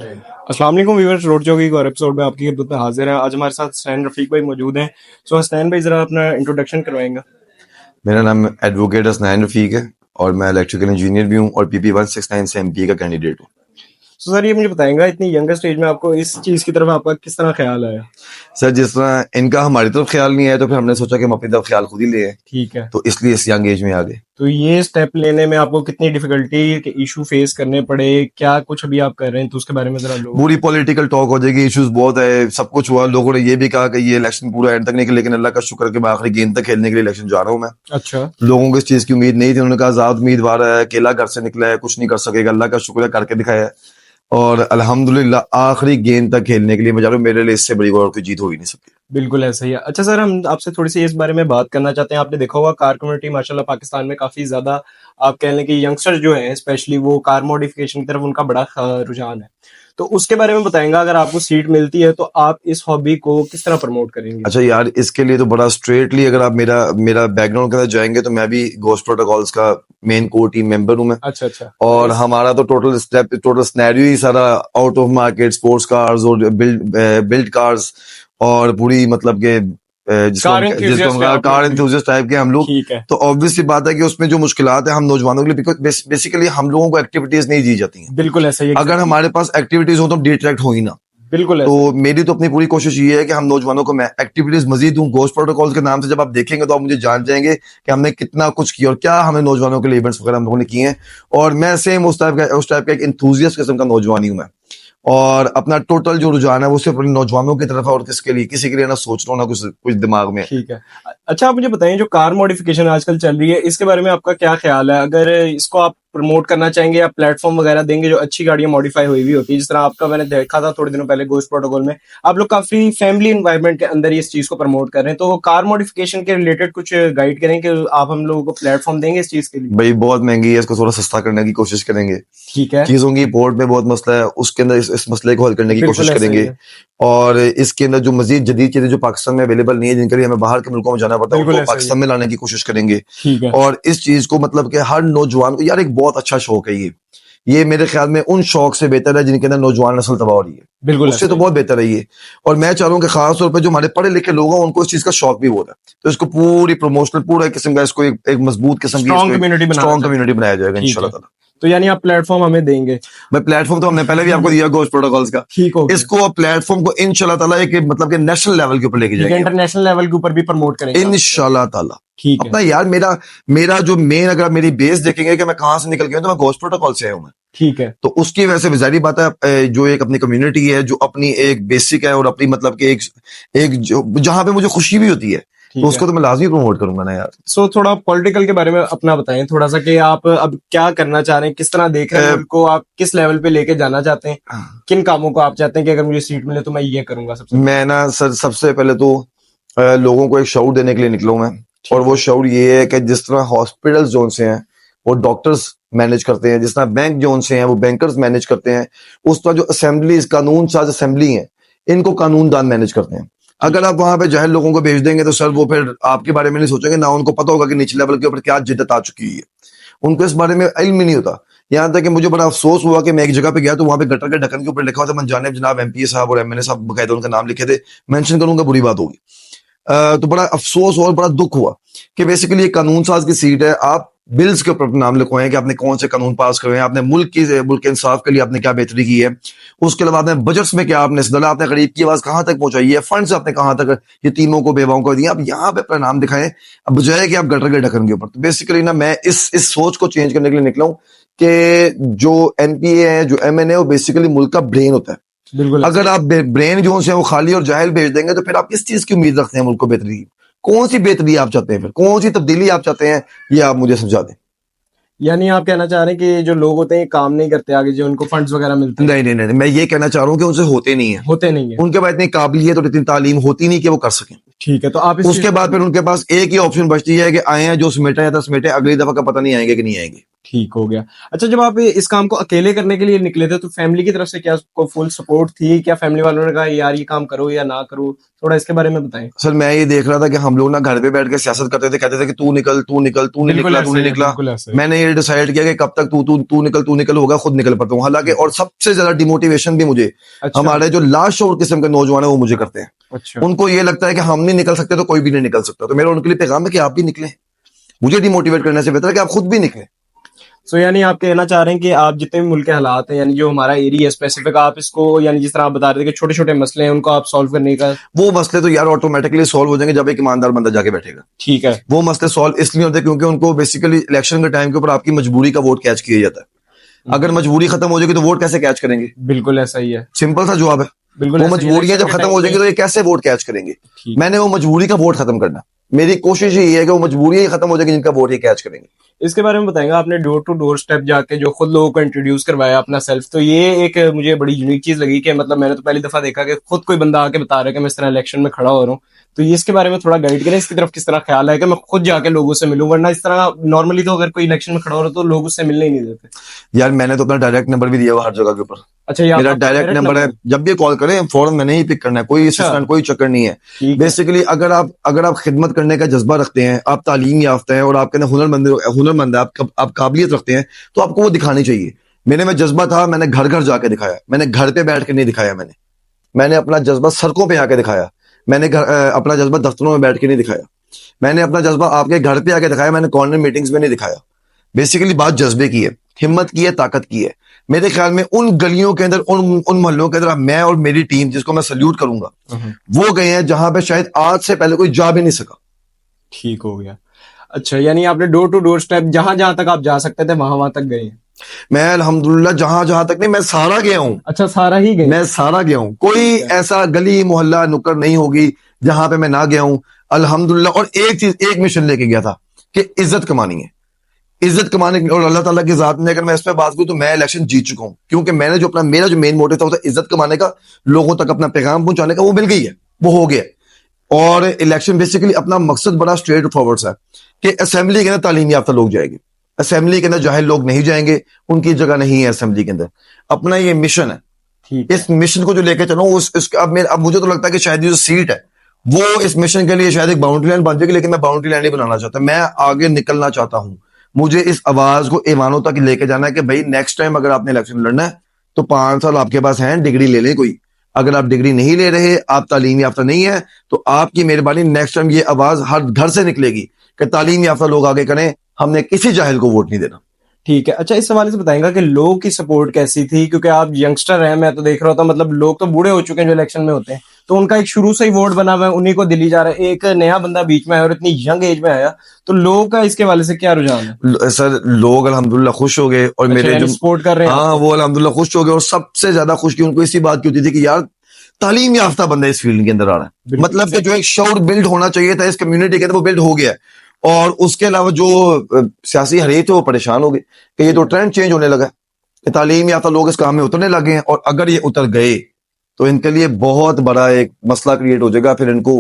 अस्सलाम वालेकुम viewers, road जोगी एक और एपिसोड में आपकी खिदमत में हाजिर है। आज हमारे साथ हसनैन रफीक भाई मौजूद हैं। हसनैन भाई जरा अपना इंट्रोडक्शन करवाएंगे। मेरा नाम एडवोकेट हसनैन रफीक है और मैं इलेक्ट्रिकल इंजीनियर भी हूँ और पीपी 169 से एमपी का कैंडिडेट हूँ। सर ये मुझे बताएंगे, इतनी यंगर स्टेज में आपको इस चीज़ की तरफ आपका किस तरह ख्याल आया? सर, जिस तरह इनका हमारी तरफ ख्याल नहीं आया तो फिर हमने सोचा कि हम अपनी तरफ ख्याल खुद ही ले आए। ठीक है, तो इसलिए इस यंग एज में आ गए। तो ये स्टेप लेने में आपको कितनी डिफिकल्टी के इशू फेस करने पड़े? क्या कुछ अभी आप कर रहे हैं तो उसके बारे में जरा लोग। पूरी पॉलिटिकल टॉक हो जाएगी, इश्यूज बहुत है, सब कुछ हुआ। लोगों ने ये भी कहा कि ये इलेक्शन पूरा एंड तक नहीं, लेकिन अल्लाह का शुक्र है कि मैं आखिरी गेंद तक खेलने के लिए इलेक्शन जा रहा हूँ मैं। अच्छा, लोगों को इस चीज की उम्मीद नहीं थी। उन्होंने कहा आजाद उम्मीदवार है, अकेला घर से निकला है, कुछ नहीं कर सकेगा। अल्लाह का शुक्र है, करके दिखाया है और अल्हम्दुलिल्लाह आखिरी गेंद तक खेलने के लिए मैं जा रहा हूँ। मेरे लिए इससे बड़ी और कोई जीत हो ही नहीं सकती। बिल्कुल ऐसा ही है। अच्छा सर, हम आपसे थोड़ी सी इस बारे में बात करना चाहते हैं। आपने देखा होगा कार कम्युनिटी माशाल्लाह पाकिस्तान में काफी ज्यादा, आप कह लें कि यंगस्टर्स जो हैं स्पेशली वो कार मॉडिफिकेशन की तरफ उनका बड़ा रुझान है। तो उसके बारे में बताएंगा, अगर आपको सीट मिलती है तो आप इस हॉबी को किस तरह प्रमोट करेंगे? अच्छा यार, इसके लिए तो बड़ा स्ट्रेटली अगर आप मेरा मेरा बैकग्राउंड के अंदर जाएंगे तो मैं भी घोस्ट प्रोटोकॉल्स का मेन कोर टीम मेंबर हूं मैं। अच्छा अच्छा। और हमारा तो टोटल स्नैरियो ही सारा out of market sports cars और बिल्ड कार्स और पूरी मतलब के कार enthusiast है आप कार लोग। एंथुसियास्ट टाइप के हम लोग। ठीक है, तो ऑब्वियसली बात है कि उसमें जो मुश्किलात है हम नौजवानों के लिए, बिकॉज बेसिकली हम लोगों को एक्टिविटीज नहीं दी जाती हैं। बिल्कुल ऐसा ही है। अगर हमारे पास एक्टिविटीज हो तो डिट्रैक्ट हो ही ना। बिल्कुल तो ऐसा। मेरी तो अपनी पूरी कोशिश ये है कि हम नौजवानों को मैं एक्टिविटीज मजीद दूं। घोस्ट प्रोटोकॉल के नाम से जब आप देखेंगे तो आप मुझे जान जाएंगे कि हमने कितना कुछ किया और क्या हमने नौजवानों के लिए इवेंट्स वगैरह हम लोगों ने किए हैं। और मैं सेम उस टाइप का एक इंथुजियास्ट किस्म का नौजवान ही हूं मैं। और अपना टोटल जो रुझान है वो सिर्फ अपने नौजवानों की तरफ है और किसके लिए, किसी के लिए ना सोच रहा हूँ ना कुछ दिमाग में। ठीक है। अच्छा आप मुझे बताएं, जो कार मॉडिफिकेशन आजकल चल रही है इसके बारे में आपका क्या ख्याल है? अगर इसको आप प्रमोट करना चाहेंगे या प्लेटफॉर्म वगैरह देंगे जो अच्छी गाड़ियां मॉडिफाई हुई हुई होती है, जिस तरह आपका मैंने देखा था थोड़े दिनों पहले गोस्ट प्रोटोकॉल में, आप लोग काफी फैमिली एनवायरनमेंट के अंदर इस चीज को प्रमोट कर रहे हैं। तो कार मॉडिफिकेशन के रिलेटेड कुछ गाइड करें कि आप हम लोगों को प्लेटफॉर्म देंगे इस चीज के लिए? भाई बहुत महंगी है, इसको थोड़ा सस्ता करने की कोशिश करेंगे। ठीक है, चीजों की इम्पोर्ट में बहुत मसला है, उसके अंदर इस मसले को हल करने की बिल्कुल कोशिश ऐसा ही करेंगे। है। और इसके अंदर जो मजीद जदीद चीजें जो पाकिस्तान में अवेलेबल नहीं है, जिनके लिए हमें बाहर के मुल्कों में जाना पड़ता है, बिल्कुल उनको ऐसा ही पाकिस्तान है। में लाने की कोशिश करेंगे। ठीक है, और इस चीज को मतलब कि हर नौजवान को, यार एक बहुत अच्छा शौक है ये मेरे ख्याल में उन शौक से बेहतर है जिनके अंदर नौजवान नस्ल तबाह हो रही है। बिल्कुल उससे ऐसा तो ही बहुत बेहतर है ये। और मैं चाह रहा हूँ कि खास तौर पर जो हमारे पढ़े लिखे लोग हैं उनको इस चीज का शौक भी बहुत है। तो इसको पूरी प्रमोशनल पूरा एक किस्म का इसको एक मजबूत किस्म की स्ट्रॉन्ग कम्युनिटी बनाना स्ट्रॉन्ग चाहते हैं। कम्युनिटी बनाया जाएगा ठीक है, इंशाल्लाह ताला। तो यानी आप प्लेटफॉर्म हमें देंगे? मैं प्लेटफॉर्म तो हमने पहले भी आपको दिया घोस्ट प्रोटोकॉल्स का। ठीक हो गया। इसको प्लेटफॉर्म को इंशाल्लाह ताला एक मतलब कि नेशनल लेवल के ऊपर लेके ठीक है, जाएंगे इंटरनेशनल लेवल के ऊपर भी प्रमोट करेंगे आप? इंशाल्लाह ताला। ठीक है, अपना यार मेरा जो मेन, अगर आप मेरी बेस देखेंगे कि मैं कहां से निकल गया हूं, तो मैं घोस्ट प्रोटोकॉल से आया हूं मैं। ठीक है, तो उसकी वजह से जाहिर बात है, जो एक अपनी कम्युनिटी है जो अपनी एक बेसिक है और अपनी मतलब कि एक जो जहां पे मुझे खुशी भी होती है, तो ठीक है। उसको तो मैं लाजमी प्रमोट करूंगा ना यार। सो थोड़ा पॉलिटिकल के बारे में अपना बताएं थोड़ा सा, कि आप अब क्या करना चाह रहे हैं, किस तरह देख रहे हैं मुल्क को, आप किस लेवल पे लेके जाना चाहते हैं, किन कामों को आप चाहते हैं कि अगर मुझे सीट मिले तो मैं ये करूंगा सबसे पहले? मैं ना सर सबसे पहले तो लोगों को एक शऊर देने के लिए निकला हूं मैं। और वो शऊर ये है कि जिस तरह हॉस्पिटल्स जोन से हैं वो डॉक्टर्स मैनेज करते हैं, जिस तरह बैंक जोन से हैं वो बैंकर्स मैनेज करते हैं, उस तरह जो असेंबलीज कानून साज असेंबली हैं इनको कानूनदान मैनेज करते हैं। अगर आप वहां पे जाहिल लोगों को भेज देंगे तो सर वो फिर आपके बारे में नहीं सोचेंगे, ना उनको पता होगा कि निचले लेवल के ऊपर क्या जिद्दत आ चुकी है। उनको इस बारे में इल्म ही नहीं होता। यहाँ तक कि मुझे बड़ा अफसोस हुआ कि मैं एक जगह पे गया तो वहां पे गटर के ढक्कन के ऊपर लिखा हुआ था मनजाने जनाब एमपीए साहब और एमएनए साहब, बकायदा उनका नाम लिखे थे। मेंशन करूंगा बुरी बात होगी। तो बड़ा अफसोस और बड़ा दुख हुआ कि बेसिकली एक कानून साज की सीट है, आप बिल्स के ऊपर नाम लिखवाएं कि आपने कौन से कानून पास करवाए हैं, आपने मुल्क के इंसाफ के लिए आपने क्या बेहतरी की है, उसके अलावा आपने बजट्स में क्या आपने सदला, आपने गरीब की आवाज कहां तक पहुंचाई है, फंड्स आपने कहां तक यतीमों को बेवाओं को दिए, आप यहाँ पे अपना नाम दिखाएं अब बजाय कि आप गटर के ढक्कन के ऊपर। तो बेसिकली ना मैं इस सोच को चेंज करने के लिए निकला हूं कि जो एनपीए है, जो एमएनए, वो बेसिकली मुल्क का ब्रेन होता है। बिल्कुल। अगर आप ब्रेन जो है वो खाली और जाहिल भेज देंगे तो फिर आप किस चीज की उम्मीद रखते हैं मुल्क को बेहतरी की? कौन सी बेहतरी आप चाहते हैं, फिर कौन सी तब्दीली आप चाहते हैं, ये आप मुझे समझा दें। यानी आप कहना चाह रहे हैं कि जो लोग होते हैं काम नहीं करते आगे, जो उनको फंड्स वगैरह मिलते हैं? नहीं, मैं ये कहना चाह रहा हूँ कि उनसे होते नहीं है, होते नहीं है। उनके पास इतनी काबिलियत और इतनी तालीम होती नहीं कि वो कर सकें। ठीक है, तो आप उसके बाद फिर उनके पास एक ही ऑप्शन बचती है कि आए हैं जो समेटे या तो समेटे, अगली दफा का पता नहीं आएंगे कि नहीं आएंगे। ठीक हो गया। अच्छा, जब आप इस काम को अकेले करने के लिए निकले थे तो फैमिली की तरफ से क्या आपको फुल सपोर्ट थी? क्या फैमिली वालों ने कहा यार ये काम करो या ना करो? थोड़ा इसके बारे में बताएं। सर मैं ये देख रहा था कि हम लोग ना घर पे बैठ के सियासत करते थे, कहते थे कि तू निकल, तू निकल, तू नहीं बिल्कुल निकला, तू ऐसे नहीं ही है, निकला। बिल्कुल ऐसे ही। मैंने ये डिसाइड किया कि कब तक तू तू तू निकल होगा, खुद निकल पड़ता हूँ। हालांकि और सबसे ज्यादा डिमोटिवेशन भी मुझे अच्छा। हमारे जो लास्ट और किस्म के नौजवान है वो मुझे करते हैं। अच्छा। उनको ये लगता है कि हम नहीं निकल सकते तो कोई भी नहीं निकल सकता। तो मेरा उनके लिए पैगाम है कि आप भी निकलें। मुझे डिमोटिवेट करने से बेहतर है कि आप खुद भी निकलें। सो यानी आप कहना चाह रहे हैं कि आप जितने भी मुल्क के हालात हैं, यानी जो हमारा एरिया है स्पेसिफिक, आप इसको यानी जिस तरह आप बता रहे थे कि छोटे छोटे मसले हैं उनको आप सॉल्व करने का। वो मसले तो यार ऑटोमेटिकली सॉल्व हो जाएंगे जब एक ईमानदार बंदा जाके बैठेगा। ठीक है। वो मसले सॉल्व इसलिए होते हैं क्योंकि उनको बेसिकली इलेक्शन के टाइम के ऊपर आपकी मजबूरी का वोट कैच किया जाता है। अगर मजबूरी खत्म हो जाएगी तो वोट कैसे कैच करेंगे? बिल्कुल ऐसा ही है। सिंपल सा जवाब है। बिल्कुल वो ऐसा ही है। मजबूरियां जब इलेक्शन के खत्म हो टाइम जाएंगी तो ये कैसे वोट कैच करेंगे? ठीक। मैंने वो मजबूरी का वोट खत्म करना। मेरी कोशिश यही है कि वो मजबूरियां ही खत्म हो जाएगी जिनका वोट ये कैच करेंगे। इसके बारे में बताएंगे। आपने डोर टू डोर स्टेप जाके जो खुद लोगों को इंट्रोड्यूस करवाया अपना सेल्फ, तो ये एक मुझे बड़ी यूनिक चीज लगी कि मतलब मैंने तो पहली दफा देखा कि खुद कोई बंदा आके बता रहा है कि मैं इस तरह इलेक्शन में खड़ा हो रहा हूँ। तो ये इसके बारे में थोड़ा गाइड करें, इसकी तरफ किस तरह ख्याल है कि मैं खुद जाके लोगों से मिलूं, वरना इस तरह नॉर्मली तो अगर कोई इलेक्शन में खड़ा हो रहा तो लोग उससे मिलने ही नहीं देते। यार मैंने तो अपना डायरेक्ट नंबर भी दिया हुआ हर जगह के ऊपर। अच्छा, ये मेरा आपका डायरेक्ट नंबर है, जब भी कॉल करें फौरन मैंने ही पिक करना है। कोई अच्छा। असिस्टेंट कोई चक्कर नहीं है। ठीक है। बेसिकली अगर आप खिदमत करने का जज्बा रखते हैं, आप तालीम याफ्ता हैं और आपके अंदर हुनरमंद है, आप काबिलियत रखते हैं, तो आपको वो दिखानी चाहिए। मेरे में जज्बा था, मैंने घर घर जाके दिखाया। मैंने घर पे बैठ के नहीं दिखाया। मैंने अपना जज्बा सड़कों पे आके दिखाया। मैंने अपना जज्बा दफ्तरों में बैठ के नहीं दिखाया। मैंने अपना जज्बा आपके घर पे आके दिखाया। मैंने कॉर्नर मीटिंग्स में नहीं दिखाया। बेसिकली बात जज्बे की है, हिम्मत की है, ताकत की है। मेरे ख्याल में उन गलियों के अंदर, उन मोहल्लों के अंदर मैं और मेरी टीम, जिसको मैं सल्यूट करूंगा, वो गए हैं जहां पे शायद आज से पहले कोई जा भी नहीं सका। ठीक हो गया। अच्छा, यानी आपने डोर टू डोर स्टेप जहां जहां तक आप जा सकते थे वहां वहां तक गए हैं। मैं अल्हम्दुलिल्लाह जहां जहां तक नहीं, मैं सारा गया हूं। अच्छा, सारा ही गए। मैं सारा गया हूं। कोई ऐसा गली मोहल्ला नुक्कड़ नहीं होगी जहां पे मैं ना गया हूं अल्हम्दुलिल्लाह। और एक मिशन लेके गया था कि इज्जत कमानी है। इज्जत कमाने की, और अल्लाह ताला की जात में अगर मैं इस पे बात करूं तो मैं इलेक्शन जीत चुका हूं, क्योंकि मैंने जो मेरा जो मेन मोटिव था वो था इज्जत कमाने का, लोगों तक अपना पैगाम पहुंचाने का। वो मिल गई है, वो हो गया। और इलेक्शन बेसिकली अपना मकसद बड़ा स्ट्रेट फॉरवर्ड है कि असेंबली के अंदर तालीम याफ्ता लोग जाएंगे, असेंबली के अंदर जाहिल लोग नहीं जाएंगे, उनकी जगह नहीं है असेंबली के अंदर। अपना ये मिशन है। इस मिशन को जो लेकर चलो अब मुझे तो लगता है कि शायद ये जो सीट है वो इस मिशन के लिए शायद एक बाउंड्री लाइन बन जाएगी, लेकिन मैं बाउंड्री लाइन नहीं बनाना चाहता। मैं आगे निकलना चाहता हूं। मुझे इस आवाज को ईमानों तक लेके जाना है कि भाई नेक्स्ट टाइम अगर आपने इलेक्शन लड़ना है तो 5 साल आपके पास हैं, डिग्री ले लें कोई। अगर आप डिग्री नहीं ले रहे, आप तालीम याफ्ता नहीं है, तो आपकी मेहरबानी नेक्स्ट टाइम ये आवाज हर घर से निकलेगी कि तालीम याफ्ता लोग आगे करें, हमने किसी जाहिल को वोट नहीं देना। ठीक है। अच्छा, इस हवाले से बताएंगा कि लोगों की सपोर्ट कैसी थी, क्योंकि आप यंगस्टर हैं, मैं तो देख रहा था, मतलब लोग तो बूढ़े हो चुके हैं जो इलेक्शन में होते हैं, तो उनका एक शुरू से ही वोट बना हुआ है, उन्हीं को दिल्ली जा रहा है। एक नया बंदा बीच में आया और इतनी यंग एज में आया, तो लोगों का इसके हवाले से क्या रुझान है? सर लोग अल्हम्दुलिल्लाह खुश हो गए और मेरे जो सपोर्ट कर रहे हैं। हाँ, वो अल्हम्दुलिल्लाह खुश हो गए। और सबसे ज्यादा खुशी उनको इसी बात की होती थी कि यार तालीम याफ्ता बंदा इस फील्ड के अंदर आ रहा है। मतलब कि जो एक शौर बिल्ड होना चाहिए था इस कम्युनिटी के अंदर, वो बिल्ड हो गया है। और उसके अलावा जो सियासी हरीफ थे वो परेशान हो गए कि ये तो ट्रेंड चेंज होने लगा है कि तालीम याफ्ता लोग इस काम में उतरने लगे हैं, और अगर ये उतर गए तो इनके लिए बहुत बड़ा एक मसला क्रिएट हो जाएगा। फिर इनको,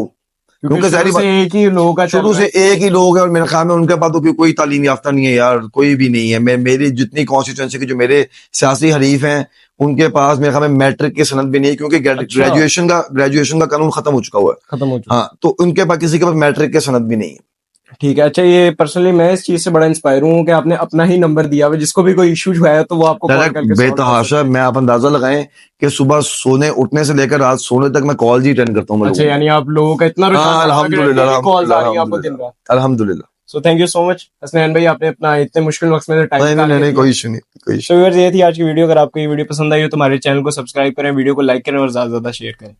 क्योंकि शुरू से एक ही लोगों का शुरू से एक ही लोग है, और मेरे ख्याल में उनके पास तो कोई तालीम याफ्ता नहीं है यार, कोई भी नहीं है। मेरी जितनी कॉन्स्टिट्यूएंसी के जो मेरे सियासी हरीफ हैं उनके पास मेरे ख्याल में मैट्रिक की सनद भी नहीं है, क्योंकि ग्रेजुएशन का कानून खत्म हो चुका हुआ है। खत्म हो चुका। हाँ, तो उनके पास किसी के पास मैट्रिक की सनद भी नहीं है। ठीक है। अच्छा, ये पर्सनली मैं इस चीज से बड़ा इंस्पायर हूँ कि आपने अपना ही नंबर दिया हुआ, जिसको भी कोई इशू है तो वो आपको कॉल करके बेतहाशा। मैं आप अंदाजा लगाएं कि सुबह सोने उठने से लेकर रात सोने तक मैं कॉल ही अटेंड करता हूँ। अच्छा, यानी आप लोगों का इतना अल्हम्दुलिल्लाह कॉल आ रही है आपको दिन रात। अल्हम्दुलिल्लाह। So thank you so much Hasnain भाई, आपने अपना इतने मुश्किल वक्त में टाइम निकाला। नहीं, कोई इशू नहीं, कोई इशू। तो ये थी आज की वीडियो। अगर आपको ये वीडियो पसंद आई हो तो हमारे चैनल को सब्सक्राइब करें, वीडियो को लाइक करें और ज्यादा से ज्यादा शेयर करें।